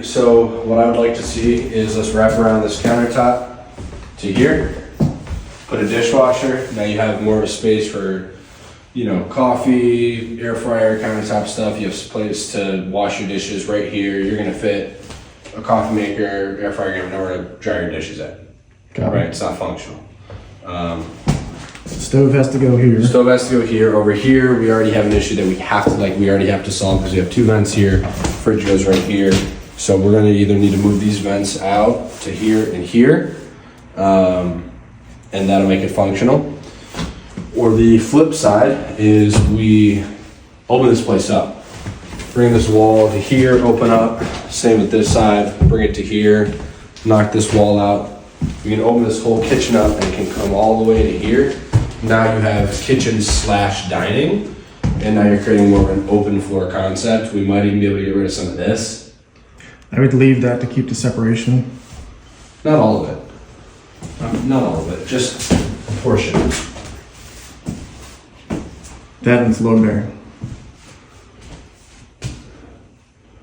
So what I would like to see is let's wrap around this countertop to here, put a dishwasher. Now you have more of a space for, you know, coffee, air fryer, countertop stuff. You have a place to wash your dishes right here. You're gonna fit a coffee maker, air fryer, you have nowhere to dry your dishes at. Got it. Right, it's not functional. Stove has to go here. Stove has to go here. Over here, we already have an issue that we already have to solve because we have two vents here. Fridge goes right here. So we're gonna either need to move these vents out to here and here, and that'll make it functional. Or the flip side is we open this place up. Bring this wall to here, open up. Same with this side, bring it to here, knock this wall out. We can open this whole kitchen up and it can come all the way to here. Now you have kitchen / dining, and now you're creating more of an open floor concept. We might even be able to get rid of some of this. I would leave that to keep the separation. Not all of it. Not all of it, just a portion. That and it's load bearing.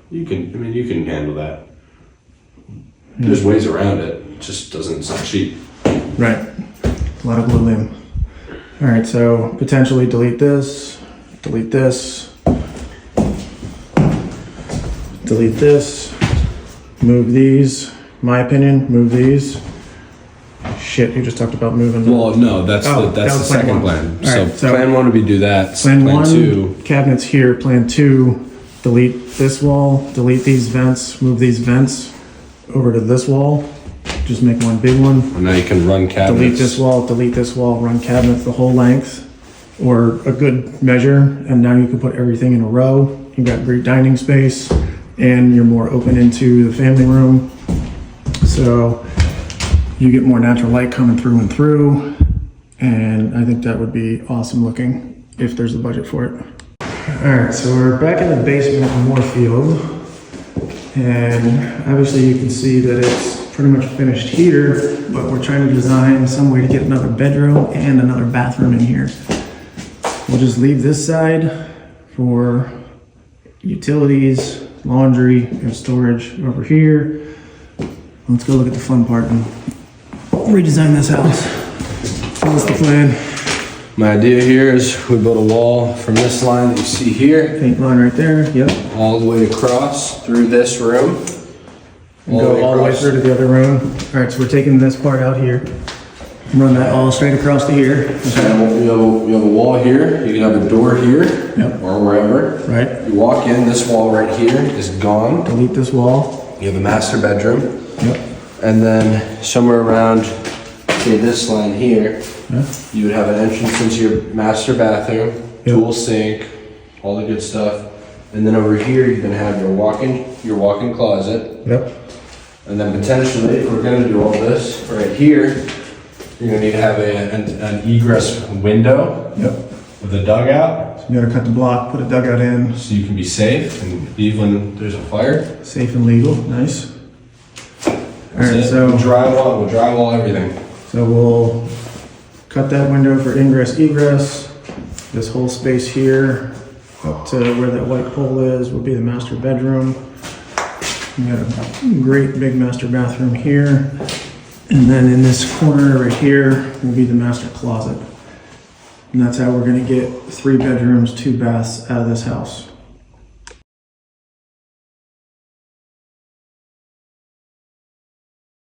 You can handle that. There's ways around it. It just doesn't, it's not cheap. Right. A lot of glue in. All right, so potentially delete this, delete this, delete this, move these. My opinion, move these. Shit, you just talked about moving them. Well, no, that's Oh, the that was plan second one. plan. All right, so plan one would be do that. Plan one, two. cabinets here. Plan two, delete this wall, delete these vents, move these vents over to this wall. Just make one big one. And now you can run cabinets. Delete this wall, run cabinets the whole length, or a good measure, and now you can put everything in a row. You've got great dining space, and you're more open into the family room. So you get more natural light coming through and through, and I think that would be awesome looking if there's a budget for it. All right, so we're back in the basement of Moorfield, and obviously you can see that it's pretty much finished here, but we're trying to design some way to get another bedroom and another bathroom in here. We'll just leave this side for utilities, laundry, and storage over here. Let's go look at the fun part and redesign this house. So what's the plan? My idea here is we build a wall from this line that you see here, Paint line right there, yep. all the way across through this room. And go all the way through to the other room. All right, so we're taking this part out here. Run that all straight across to here. And you have a wall here, you can have a door here, Yep. or wherever. Right, You walk in, this wall right here is gone. delete this wall. You have a master bedroom. Yep. And then somewhere around, say this line here, Yeah. you would have an entrance into your master bathroom, Yep. dual sink, all the good stuff. And then over here, you're gonna have your walk-in closet. Yep. And then potentially, if we're gonna do all this right here, you're gonna need to have an egress window Yep. with a dugout, You gotta cut the block, put a dugout in, so you can be safe and leave when there's a fire. safe and legal, nice. All That's right, it. so, We'll drywall everything. so we'll cut that window for ingress, egress. This whole space here up to where that white pole is will be the master bedroom. We got a great big master bathroom here. And then in this corner right here will be the master closet. And that's how we're gonna get 3 bedrooms, 2 baths out of this house.